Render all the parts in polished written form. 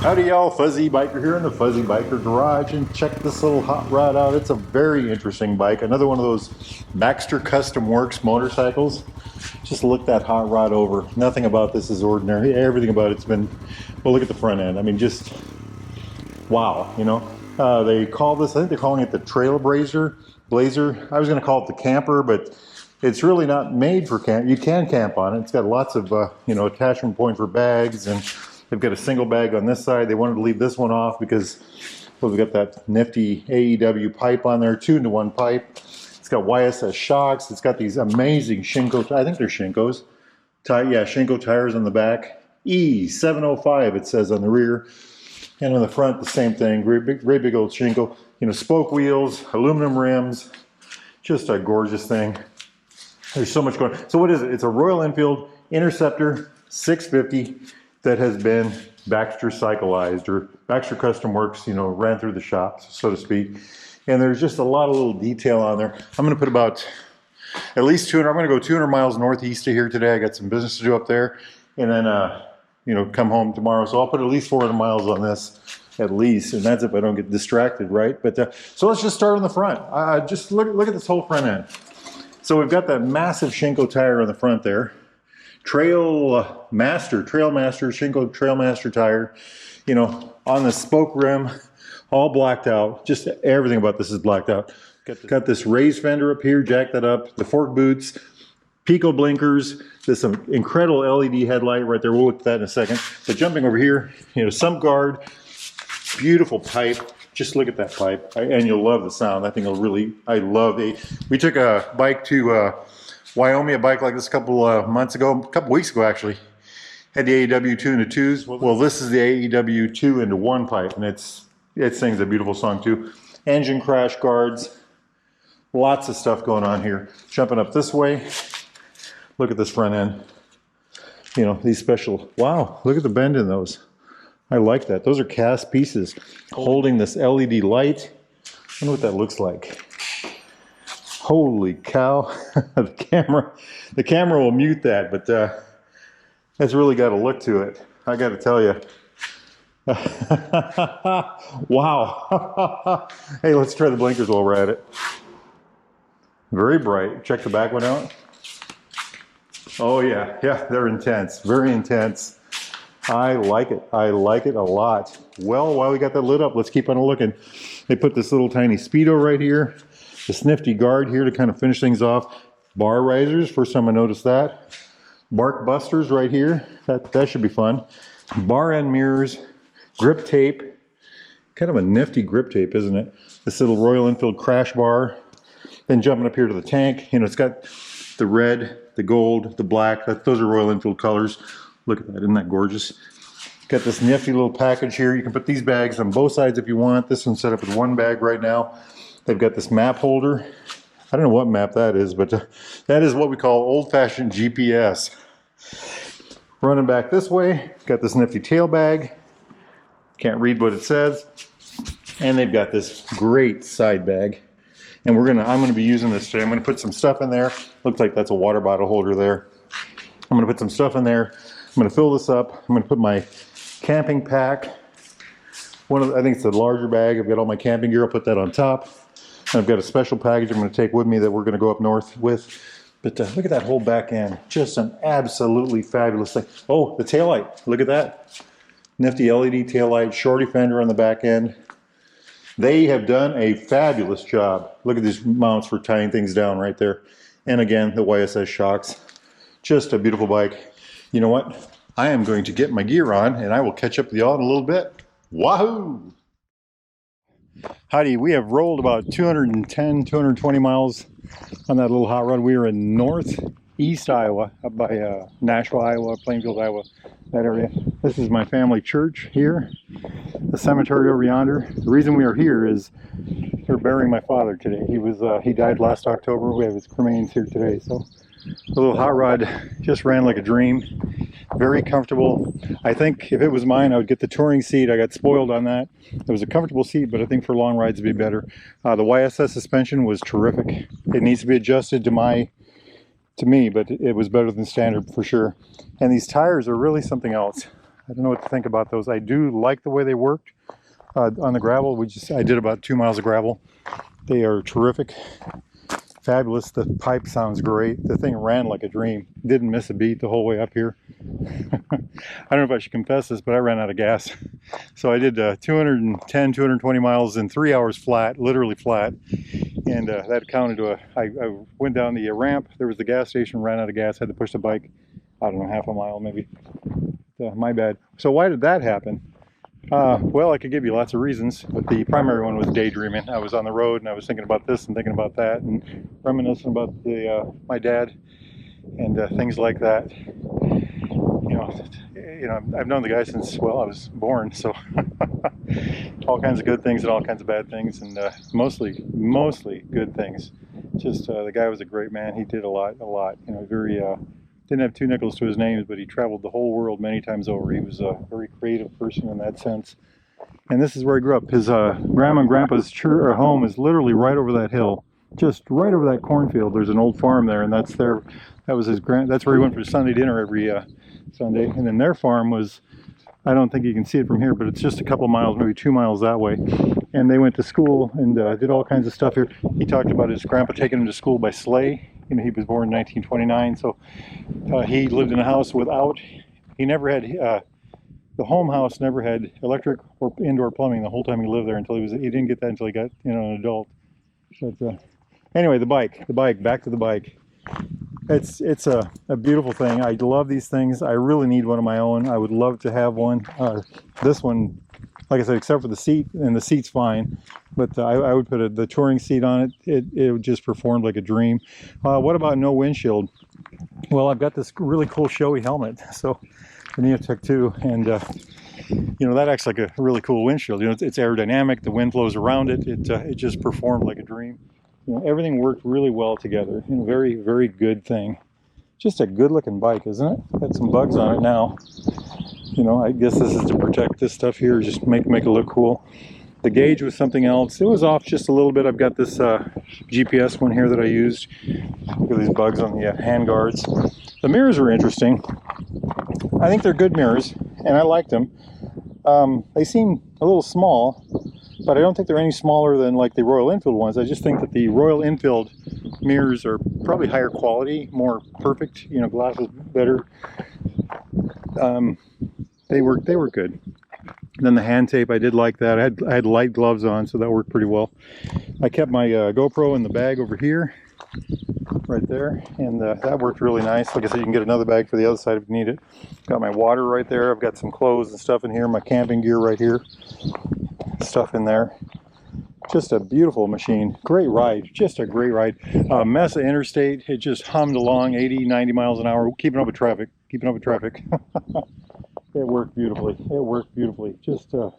Howdy y'all, Fuzzy Biker here in the Fuzzy Biker Garage, and check this little hot rod out. It's a very interesting bike. Another one of those Baxter Custom Works motorcycles. Just look that hot rod over. Nothing about this is ordinary. Everything about it's been, well, look at the front end. I mean, just wow, you know. They call this, I think they're calling it the Trailblazer. I was going to call it the camper, but it's really not made for camp. You can camp on it. It's got lots of, you know, attachment point for bags, and they've got a single bag on this side. They wanted to leave this one off because, well, we've got that nifty AEW pipe on there, 2-in-1 pipe. It's got YSS shocks. It's got these amazing Shinko, I think they're Shinkos. Shinko tires on the back. E705 it says on the rear. And on the front, the same thing. Great big old Shinko. You know, spoke wheels, aluminum rims. Just a gorgeous thing. There's so much going on. So what is it? It's a Royal Enfield Interceptor 650 that has been Baxter cyclized, or Baxter Custom Works, you know, ran through the shop, so to speak. And there's just a lot of little detail on there. I'm going to put about at least 200, I'm going to go 200 miles northeast of here today. I got some business to do up there, and then, you know, come home tomorrow. So I'll put at least 400 miles on this, at least, and that's if I don't get distracted, right? But so let's just start on the front. Just look at this whole front end. So we've got that massive Shinko tire on the front there. Trailmaster Shinko Trailmaster tire, you know, on the spoke rim, all blacked out. Just everything about this is blacked out. Got this raised fender up here, jack that up, the fork boots, Pico blinkers, this incredible LED headlight right there. We'll look at that in a second. But jumping over here, you know, sump guard, beautiful pipe. Just look at that pipe, and you'll love the sound. I think it'll really, we took a bike to Wyoming, a bike like this a couple weeks ago actually. Had the AEW 2-in-2s. Well, this is the AEW 2-in-1 pipe, and it sings a beautiful song too. Engine crash guards, lots of stuff going on here. Jumping up this way, look at this front end. You know, these special, wow, look at the bend in those. I like that. Those are cast pieces holding this LED light. I wonder what that looks like. Holy cow. The camera will mute that, but it's really got a look to it. I got to tell you. Wow. Hey, let's try the blinkers while we're at it. Very bright. Check the back one out. Oh yeah, they're intense. Very intense. I like it. I like it a lot. Well, while we got that lit up, let's keep on looking. They put this little tiny Speedo right here. This nifty guard here to kind of finish things off. Bar risers, first time I noticed that. Bark busters right here. That should be fun. Bar end mirrors. Grip tape. Kind of a nifty grip tape, isn't it? This little Royal Enfield crash bar. Then jumping up here to the tank. You know, it's got the red, the gold, the black. Those are Royal Enfield colors. Look at that, isn't that gorgeous? Got this nifty little package here. You can put these bags on both sides if you want. This one's set up with one bag right now. They've got this map holder. I don't know what map that is, but that is what we call old-fashioned GPS. Running back this way, got this nifty tail bag. Can't read what it says. And they've got this great side bag. And I'm gonna be using this today. I'm gonna put some stuff in there. Looks like that's a water bottle holder there. I'm gonna put some stuff in there. I'm going to fill this up. I'm going to put my camping pack. I think it's a larger bag. I've got all my camping gear. I'll put that on top. And I've got a special package I'm going to take with me that we're going to go up north with. But look at that whole back end. Just an absolutely fabulous thing. Oh, the taillight. Look at that. Nifty LED taillight. Shorty fender on the back end. They have done a fabulous job. Look at these mounts for tying things down right there. And again, the YSS shocks. Just a beautiful bike. You know what? I am going to get my gear on, and I will catch up with y'all in a little bit. Wahoo! Howdy, we have rolled about 210, 220 miles on that little hot rod. We are in northeast Iowa, up by Nashville, Iowa, Plainfield, Iowa, that area. This is my family church here, the cemetery over yonder. The reason we are here is we're burying my father today. He died last October. We have his cremains here today, so the little hot rod just ran like a dream. Very comfortable. I think if it was mine, I would get the touring seat. I got spoiled on that. It was a comfortable seat, but I think for long rides it'd be better. The YSS suspension was terrific. It needs to be adjusted to me, but it was better than standard for sure. And these tires are really something else. I don't know what to think about those. I do like the way they worked on the gravel. I did about 2 miles of gravel. They are terrific, fabulous. The pipe sounds great. The thing ran like a dream. Didn't miss a beat the whole way up here. I don't know if I should confess this, but I ran out of gas. So I did 210, 220 miles in 3 hours flat, literally flat. And that counted to I went down the ramp. There was the gas station, ran out of gas, had to push the bike, I don't know, half a mile maybe. My bad. So why did that happen? Well, I could give you lots of reasons, but the primary one was daydreaming. I was on the road and I was thinking about this and thinking about that and reminiscing about my dad and things like that. You know, I've known the guy since, well, I was born, so all kinds of good things and all kinds of bad things, and mostly good things. Just the guy was a great man. He did a lot. You know, very didn't have two nickels to his name, but he traveled the whole world many times over. He was a very creative person in that sense. And this is where he grew up. His grandma and grandpa's home is literally right over that hill, just right over that cornfield. There's an old farm there, and that's where he went for Sunday dinner every Sunday. And then their farm was, I don't think you can see it from here, but it's just a couple of miles, maybe 2 miles that way. And they went to school and did all kinds of stuff here. He talked about his grandpa taking him to school by sleigh. You know, he was born in 1929, so he lived in a house without, he never had, the home house never had electric or indoor plumbing the whole time he lived there until he didn't get that until he got, you know, an adult. But anyway, the bike, back to the bike. It's a beautiful thing. I love these things. I really need one of my own. I would love to have one. This one, like I said, except for the seat, and the seat's fine, but I would put the touring seat on it. It would just perform like a dream. What about no windshield? Well, I've got this really cool showy helmet, so the Neotech 2, and you know, that acts like a really cool windshield. You know, it's aerodynamic. The wind flows around it. It just performed like a dream. You know, everything worked really well together. You know, very, very good thing. Just a good-looking bike, isn't it? Got some bugs on it now. You know, I guess this is to protect this stuff here, just make it look cool. The gauge was something else. It was off just a little bit. I've got this GPS one here that I used. Look at these bugs on the hand guards. The mirrors are interesting. I think they're good mirrors, and I liked them. They seem a little small, but I don't think they're any smaller than like the Royal Enfield ones. I just think that the Royal Enfield mirrors are probably higher quality, more perfect, you know, glasses better. They were good. And then the hand tape, I did like that. I had light gloves on, so that worked pretty well. I kept my GoPro in the bag over here, right there, and that worked really nice. Like I said, you can get another bag for the other side if you need it. Got my water right there. I've got some clothes and stuff in here, my camping gear right here, stuff in there. Just a beautiful machine. Great ride. Just a great ride. Mesa Interstate, it just hummed along 80, 90 miles an hour, keeping up with traffic. It worked beautifully. It worked beautifully. Just, you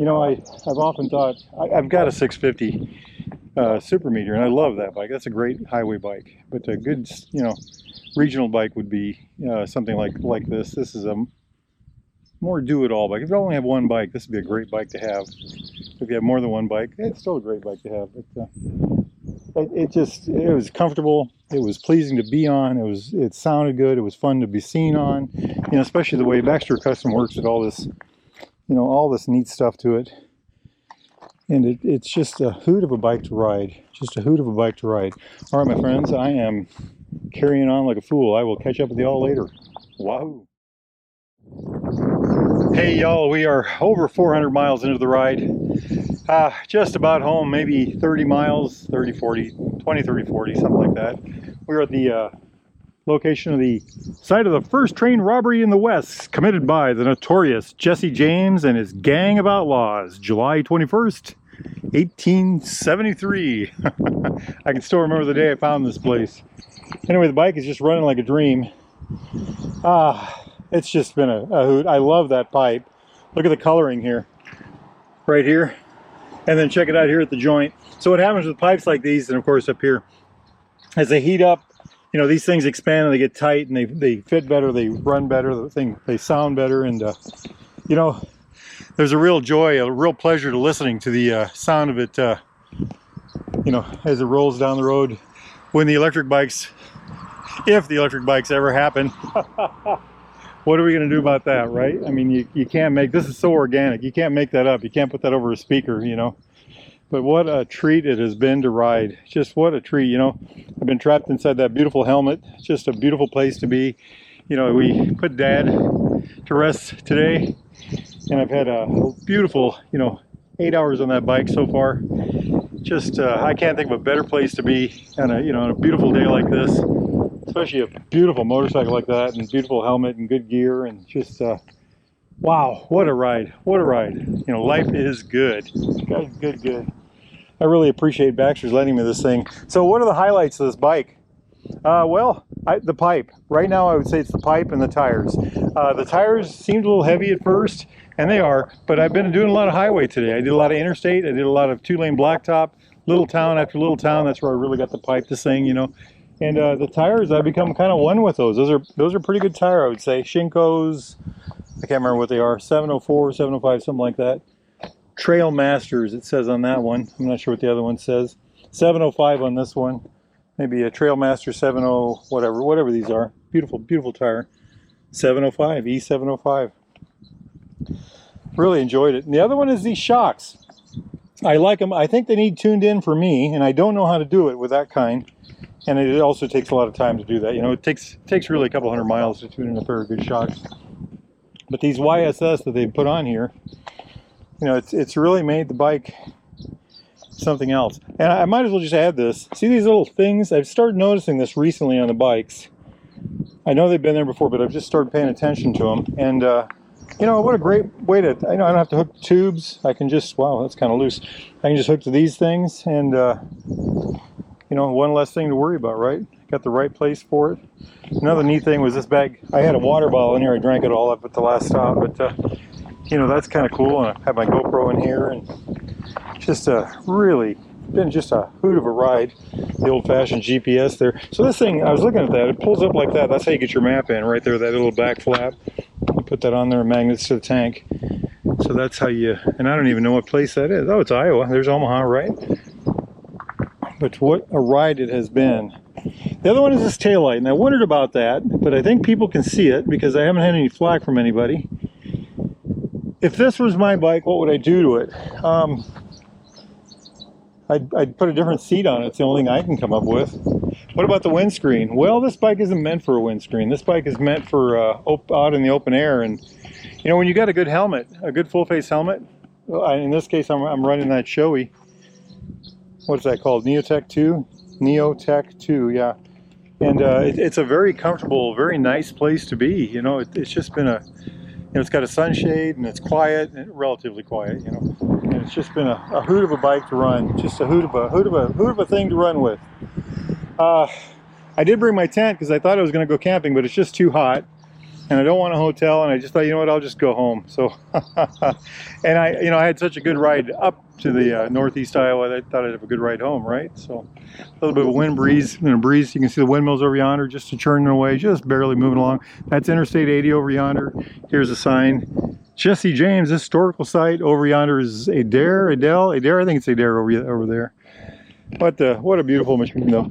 know, I've often thought, I've got a 650 Super Meteor, and I love that bike. That's a great highway bike. But a good, you know, regional bike would be something like this. This is a more do-it-all bike. If you only have one bike, this would be a great bike to have. If you have more than one bike, it's still a great bike to have. But it was comfortable. It was pleasing to be on. It sounded good. It was fun to be seen on. You know, especially the way Baxter Custom Works did all this, you know, all this neat stuff to it. And it's just a hoot of a bike to ride. Just a hoot of a bike to ride. All right, my friends, I am carrying on like a fool. I will catch up with you all later. Wahoo! Hey y'all, we are over 400 miles into the ride. Just about home, maybe 30 miles, 30, 40, 20, 30, 40, something like that. We're at the location of the site of the first train robbery in the West, committed by the notorious Jesse James and his gang of outlaws, July 21st, 1873. I can still remember the day I found this place. Anyway, the bike is just running like a dream. It's just been a hoot. I love that pipe. Look at the coloring here, right here. And then check it out here at the joint. So what happens with pipes like these, and of course up here, as they heat up, you know, these things expand and they get tight and they fit better, they run better, they sound better, and you know, there's a real joy, a real pleasure to listening to the sound of it, you know, as it rolls down the road. When the electric bikes, if the electric bikes ever happen, what are we going to do about that, right? I mean, you can't make, this is so organic, you can't make that up. You can't put that over a speaker, you know. But what a treat it has been to ride. Just what a treat, you know. I've been trapped inside that beautiful helmet. It's just a beautiful place to be. You know, we put Dad to rest today, and I've had a beautiful, you know, 8 hours on that bike so far. Just, I can't think of a better place to be on a, you know, on a beautiful day like this, especially a beautiful motorcycle like that, and beautiful helmet and good gear, and just, wow, what a ride, what a ride. You know, life is good. Good. I really appreciate Baxter's lending me this thing. So what are the highlights of this bike? Well, the pipe. Right now I would say it's the pipe and the tires. The tires seemed a little heavy at first, and they are, but I've been doing a lot of highway today. I did a lot of interstate, I did a lot of 2-lane blacktop, little town after little town. That's where I really got to pipe this thing, you know. And the tires, I've become kind of one with those. Those are pretty good tire, I would say. Shinkos, I can't remember what they are, 704, 705, something like that. Trailmasters, it says on that one. I'm not sure what the other one says. 705 on this one. Maybe a Trailmaster 70, whatever these are. Beautiful tire. 705, E705. Really enjoyed it. And the other one is these shocks. I like them. I think they need tuned in for me, and I don't know how to do it with that kind. And it also takes a lot of time to do that. You know, it takes really a couple hundred miles to tune in a pair of good shocks. But these YSS that they put on here, you know, it's really made the bike something else. And I might as well just add this. See these little things? I've started noticing this recently on the bikes. I know they've been there before, but I've just started paying attention to them. And, you know, what a great way to, I know I don't have to hook tubes. I can just, wow, that's kind of loose. I can just hook to these things, and, you know, one less thing to worry about, right? Got the right place for it. Another neat thing was this bag. I had a water bottle in here. I drank it all up at the last stop, but, you know, that's kind of cool. And I have my GoPro in here, and just really been just a hoot of a ride. The old-fashioned GPS there. So this thing, I was looking at that, it pulls up like that. That's how you get your map in, right there, that little back flap. You put that on there, magnets to the tank. So that's how you, and I don't even know what place that is. Oh, it's Iowa. There's Omaha, right? But what a ride it has been. The other one is this taillight, and I wondered about that, but I think people can see it because I haven't had any flack from anybody. If this was my bike, what would I do to it? I'd put a different seat on it. It's the only thing I can come up with. What about the windscreen? Well, this bike isn't meant for a windscreen. This bike is meant for out in the open air. And you know, when you got a good helmet, a good full-face helmet, in this case I'm running that Shoei. What's that called? Neotech 2? Neotech 2, yeah. And it's a very comfortable, very nice place to be. You know, it's just been a, you know, it's got a sunshade and it's quiet, and relatively quiet, you know. And it's just been a hoot of a bike to run. Just a hoot of a thing to run with. I did bring my tent because I thought I was going to go camping, but it's just too hot, and I don't want a hotel. And I just thought, you know what, I'll just go home. So, and I had such a good ride up to the northeast Iowa. I thought I'd have a good ride home, right? So, a little bit of a wind breeze, breeze. You can see the windmills over yonder, just churning away, just barely moving along. That's Interstate 80 over yonder. Here's a sign. Jesse James Historical Site. Over yonder is Adair. I think it's Adair over there. But what a beautiful machine, though.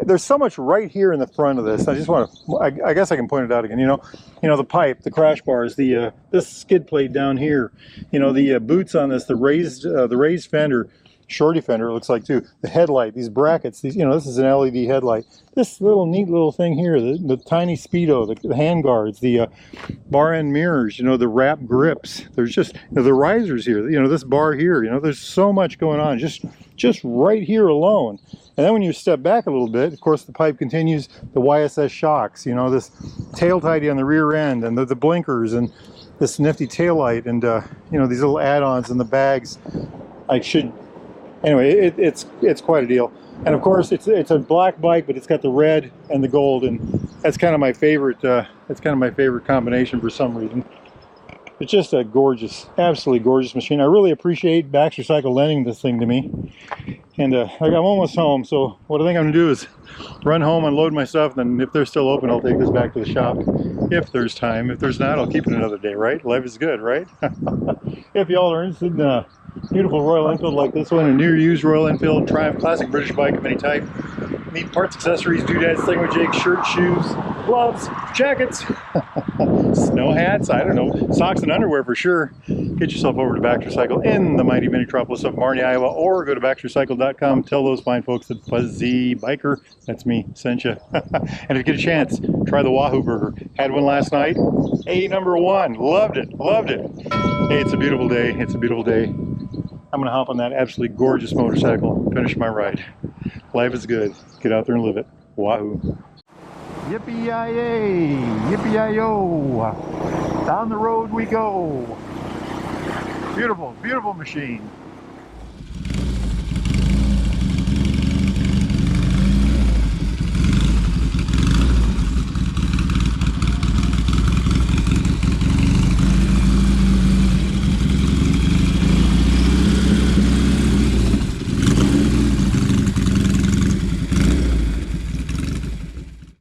There's so much right here in the front of this. I just want to, I guess I can point it out again. You know the pipe, the crash bars, this skid plate down here. You know, the boots on this, the raised fender, shorty fender it looks like too. The headlight, these brackets, these, you know, this is an LED headlight. This neat little thing here, the tiny speedo, the hand guards, the bar end mirrors, you know, the wrap grips. There's just, you know, the risers here, you know, this bar here, you know, there's so much going on just right here alone. And then when you step back a little bit, of course, the pipe continues, the YSS shocks, you know, this tail tidy on the rear end, and the blinkers, and this nifty tail light, and you know, these little add-ons in the bags. Anyway, it's quite a deal. And of course, it's a black bike, but it's got the red and the gold, and that's kind of my favorite. That's kind of my favorite combination for some reason. It's just a gorgeous, absolutely gorgeous machine. I really appreciate Baxter Cycle lending this thing to me. And I'm almost home, so what I think I'm gonna do is run home, unload my stuff, and then if they're still open, I'll take this back to the shop. If there's time. If there's not, I'll keep it another day, right? Life is good, right? If y'all are interested in a beautiful Royal Enfield like this one, a new used Royal Enfield Triumph classic British bike of any type, need parts, accessories, doodads, thingamajigs, shirts, shoes, gloves, jackets, boots, no hats, I don't know, socks and underwear for sure, get yourself over to Baxter Cycle in the mighty metropolis of Marnie, Iowa, or go to baxtercycle.com. Tell those fine folks that Fuzzy Biker, that's me, sent you. And if you get a chance, try the Wahoo burger. Had one last night. #1. Loved it. Loved it. Hey, it's a beautiful day. It's a beautiful day. I'm going to hop on that absolutely gorgeous motorcycle, finish my ride. Life is good. Get out there and live it. Wahoo. Yippee-yi-yay! Yippee-yi-yo! Down the road we go. Beautiful, beautiful machine.